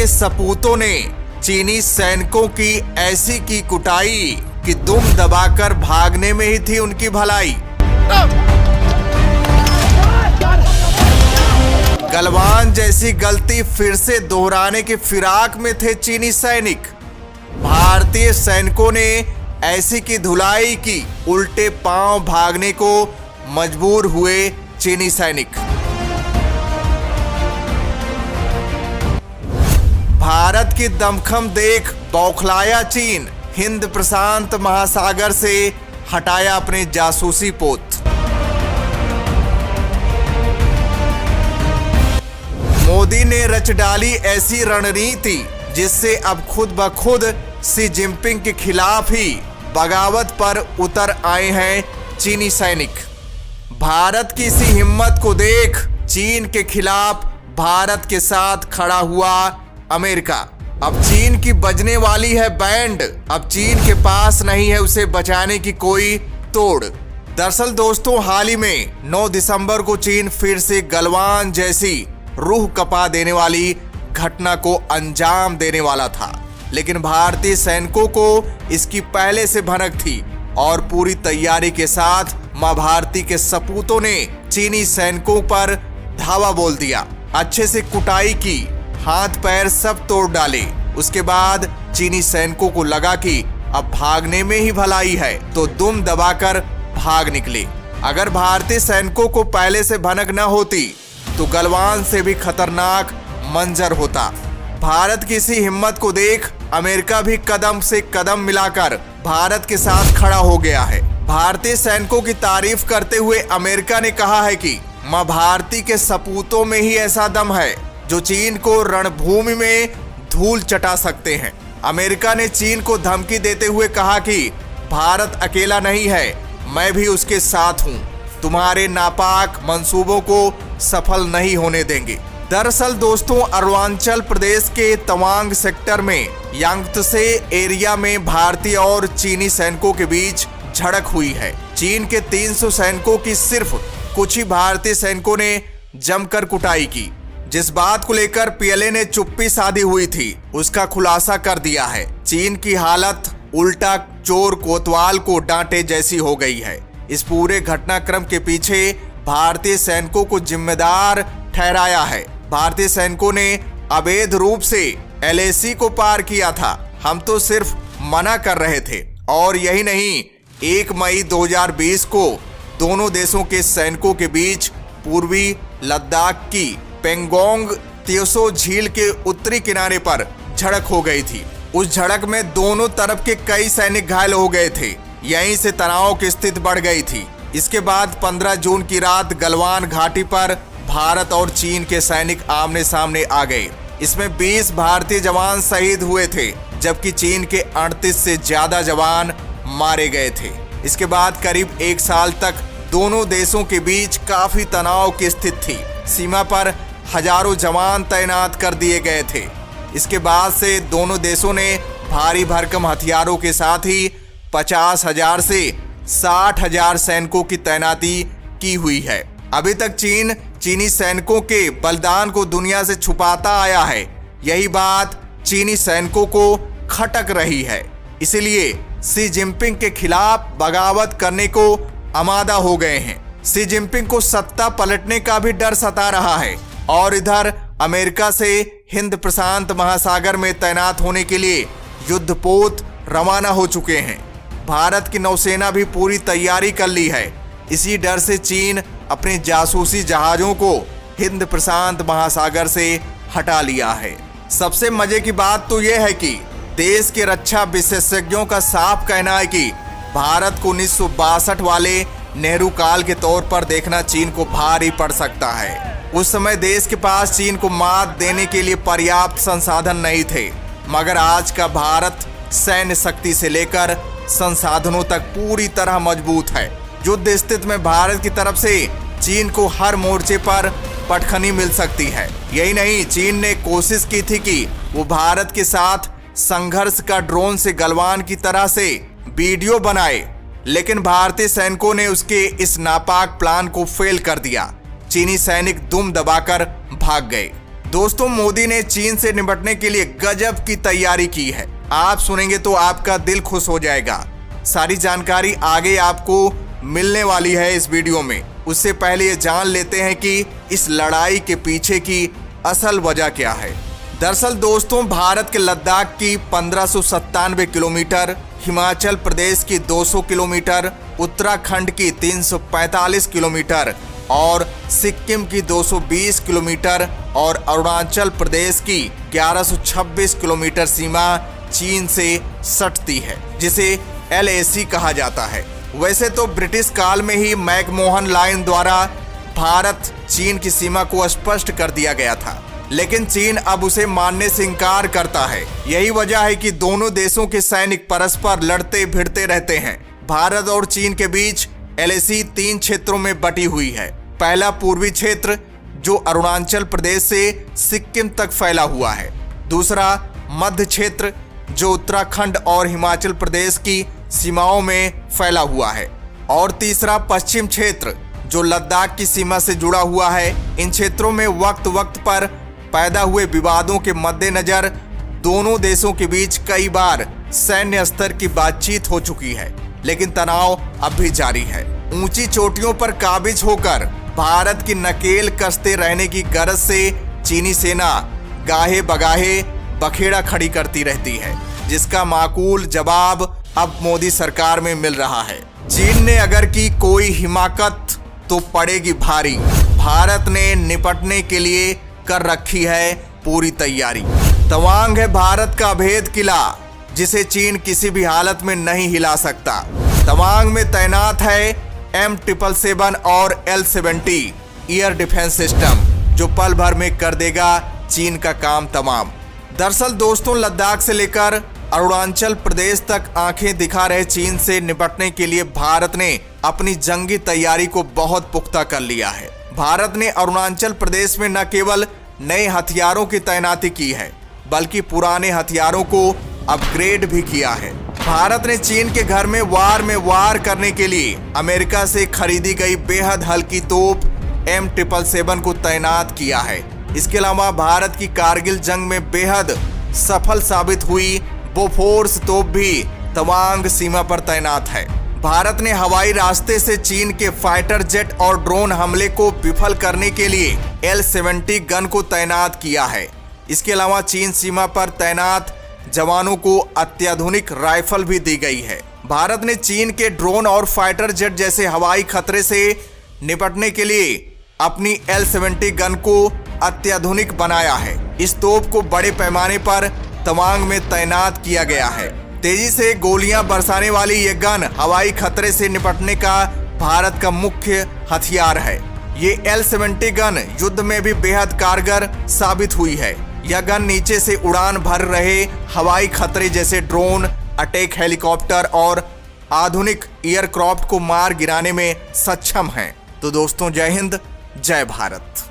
के सपूतों ने चीनी सैनिकों की ऐसी की कुटाई कि दुम दबाकर भागने में ही थी उनकी भलाई। गलवान जैसी गलती फिर से दोहराने की फिराक में थे चीनी सैनिक। भारतीय सैनिकों ने ऐसी की धुलाई की उल्टे पांव भागने को मजबूर हुए चीनी सैनिक। भारत की दमखम देख बौखलाया चीन, हिंद प्रशांत महासागर से हटाया अपने जासूसी पोत। मोदी ने रच डाली ऐसी रणनीति जिससे अब खुद ब खुद शी जिनपिंग के खिलाफ ही बगावत पर उतर आए हैं चीनी सैनिक। भारत की इसी हिम्मत को देख चीन के खिलाफ भारत के साथ खड़ा हुआ अमेरिका। अब चीन की बजने वाली है बैंड, अब चीन के पास नहीं है उसे बचाने की कोई तोड़। दरअसल दोस्तों, हाल ही में 9 दिसंबर को चीन फिर से गलवान जैसी रूह कपा देने वाली घटना को अंजाम देने वाला था, लेकिन भारतीय सैनिकों को इसकी पहले से भनक थी और पूरी तैयारी के साथ मां भारती के सपूतों ने चीनी सैनिकों पर धावा बोल दिया। अच्छे से कुटाई की, हाथ पैर सब तोड़ डाले। उसके बाद चीनी सैनिकों को लगा कि अब भागने में ही भलाई है, तो दुम दबाकर भाग निकले। अगर भारतीय सैनिकों को पहले से भनक न होती तो गलवान से भी खतरनाक मंजर होता। भारत की इसी हिम्मत को देख अमेरिका भी कदम से कदम मिलाकर भारत के साथ खड़ा हो गया है। भारतीय सैनिकों की तारीफ करते हुए अमेरिका ने कहा है कि मां भारती के सपूतों में ही ऐसा दम है जो चीन को रणभूमि में धूल चटा सकते हैं। अमेरिका ने चीन को धमकी देते हुए कहा कि भारत अकेला नहीं है, मैं भी उसके साथ हूं, तुम्हारे नापाक मंसूबों को सफल नहीं होने देंगे। दरअसल दोस्तों, अरुणाचल प्रदेश के तवांग सेक्टर में यांगत्से एरिया में भारतीय और चीनी सैनिकों के बीच झड़प हुई है। चीन के 300 सैनिकों की सिर्फ कुछ ही भारतीय सैनिकों ने जमकर कुटाई की। जिस बात को लेकर पीएलए ने चुप्पी साधी हुई थी उसका खुलासा कर दिया है। चीन की हालत उल्टा चोर कोतवाल को डांटे जैसी हो गई है। इस पूरे घटनाक्रम के पीछे भारतीय सैनिकों को जिम्मेदार ठहराया है। भारतीय सैनिकों ने अवैध रूप से एलएसी को पार किया था, हम तो सिर्फ मना कर रहे थे। और यही नहीं, 1 मई 2020 को दोनों देशों के सैनिकों के बीच पूर्वी लद्दाख की पेंगोंग त्सो झील के उत्तरी किनारे पर झड़प हो गई थी। उस झड़प में दोनों तरफ के कई सैनिक घायल हो गए थे। यहीं से तनाव की स्थिति बढ़ गई थी। इसके बाद 15 जून की रात गलवान घाटी पर भारत और चीन के सैनिक आमने सामने आ गए। इसमें 20 भारतीय जवान शहीद हुए थे, जबकि चीन के 38 से ज्यादा जवान मारे गए थे। इसके बाद करीब 1 साल तक दोनों देशों के बीच काफी तनाव की स्थिति थी। सीमा पर हजारों जवान तैनात कर दिए गए थे। इसके बाद से दोनों देशों ने भारी भरकम हथियारों के साथ ही 50,000 से 60,000 सैनिकों की तैनाती की हुई है। अभी तक चीन चीनी सैनिकों के बलिदान को दुनिया से छुपाता आया है। यही बात चीनी सैनिकों को खटक रही है। इसलिए शी जिनपिंग के खिलाफ बगावत करने को आमादा हो गए हैं। शी जिनपिंग को सत्ता पलटने का भी डर सता रहा है और इधर अमेरिका से हिंद प्रशांत महासागर में तैनात होने के लिए युद्धपोत रवाना हो चुके हैं। भारत की नौसेना भी पूरी तैयारी कर ली है। इसी डर से चीन अपने जासूसी जहाजों को हिंद प्रशांत महासागर से हटा लिया है। सबसे मजे की बात तो यह है कि देश के रक्षा विशेषज्ञों का साफ कहना है कि भारत को 1962 वाले नेहरू काल के तौर पर देखना चीन को भारी पड़ सकता है। उस समय देश के पास चीन को मात देने के लिए पर्याप्त संसाधन नहीं थे, मगर आज का भारत सैन्य शक्ति से लेकर संसाधनों तक पूरी तरह मजबूत है। युद्ध स्थिति में भारत की तरफ से चीन को हर मोर्चे पर पटखनी मिल सकती है। यही नहीं, चीन ने कोशिश की थी कि वो भारत के साथ संघर्ष का ड्रोन से गलवान की तरह से वीडियो बनाए, लेकिन भारतीय सैनिकों ने उसके इस नापाक प्लान को फेल कर दिया। चीनी सैनिक दुम दबाकर भाग गए। दोस्तों, मोदी ने चीन से निपटने के लिए गजब की तैयारी की है। आप सुनेंगे तो आपका दिल खुश हो जाएगा। सारी जानकारी आगे आपको मिलने वाली है इस वीडियो में। उससे पहले ये जान लेते हैं कि इस लड़ाई के पीछे की असल वजह क्या है। दरअसल दोस्तों, भारत के लद्दाख की 1597 किलोमीटर, हिमाचल प्रदेश की 200 किलोमीटर, उत्तराखंड की 345 किलोमीटर और सिक्किम की 220 किलोमीटर और अरुणाचल प्रदेश की 1126 किलोमीटर सीमा चीन से सटती है, जिसे LAC कहा जाता है। वैसे तो ब्रिटिश काल में ही मैकमोहन लाइन द्वारा भारत चीन की सीमा को स्पष्ट कर दिया गया था, लेकिन चीन अब उसे मानने से इनकार करता है। यही वजह है कि दोनों देशों के सैनिक परस्पर लड़ते भिड़ते रहते हैं। भारत और चीन के बीच LAC 3 क्षेत्रों में बटी हुई है। पहला पूर्वी क्षेत्र, जो अरुणाचल प्रदेश से सिक्किम तक फैला हुआ है। दूसरा मध्य क्षेत्र, जो उत्तराखंड और हिमाचल प्रदेश की सीमाओं में फैला हुआ है। और तीसरा पश्चिम क्षेत्र, जो लद्दाख की सीमा से जुड़ा हुआ है। इन क्षेत्रों में वक्त वक्त पर पैदा हुए विवादों के मद्देनजर दोनों देशों के बीच कई बार सैन्य स्तर की बातचीत हो चुकी है, लेकिन तनाव अब भी जारी है। ऊंची चोटियों पर काबिज होकर भारत की नकेल कसते रहने की गरज से चीनी सेना गाहे बगाहे बखेड़ा खड़ी करती रहती है, जिसका माकूल जवाब अब मोदी सरकार में मिल रहा है। चीन ने अगर की कोई हिमाकत तो पड़ेगी भारी। भारत ने निपटने के लिए कर रखी है पूरी तैयारी। तवांग है भारत का अभेद किला, जिसे चीन किसी भी हालत में नहीं हिला सकता। तवांग में तैनात है M777 और L-70 एयर डिफेंस सिस्टम, जो पल भर में कर देगा चीन का काम तमाम। दरअसल दोस्तों, लद्दाख से लेकर अरुणाचल प्रदेश तक आंखें दिखा रहे चीन से निपटने के लिए भारत ने अपनी जंगी तैयारी को बहुत पुख्ता कर लिया है। भारत ने अरुणाचल प्रदेश में न केवल नए हथियारों की तैनाती की है, बल्कि पुराने हथियारों को अपग्रेड भी किया है। भारत ने चीन के घर में वार करने के लिए अमेरिका से खरीदी गई बेहद हल्की तोप M777 को तैनात किया है। इसके अलावा भारत की कारगिल जंग में बेहद सफल साबित हुई बोफोर्स तोप भी तवांग सीमा पर तैनात है। भारत ने हवाई रास्ते से चीन के फाइटर जेट और ड्रोन हमले को विफल करने के लिए L-70 गन को तैनात किया है। इसके अलावा चीन सीमा पर तैनात जवानों को अत्याधुनिक राइफल भी दी गई है। भारत ने चीन के ड्रोन और फाइटर जेट जैसे हवाई खतरे से निपटने के लिए अपनी L-70 गन को अत्याधुनिक बनाया है। इस तोप को बड़े पैमाने पर तवांग में तैनात किया गया है। तेजी से गोलियां बरसाने वाली ये गन हवाई खतरे से निपटने का भारत का मुख्य हथियार है। ये L-70 गन युद्ध में भी बेहद कारगर साबित हुई है। यह गन नीचे से उड़ान भर रहे हवाई खतरे जैसे ड्रोन, अटैक हेलीकॉप्टर और आधुनिक एयरक्राफ्ट को मार गिराने में सक्षम है। तो दोस्तों, जय हिंद, जय भारत।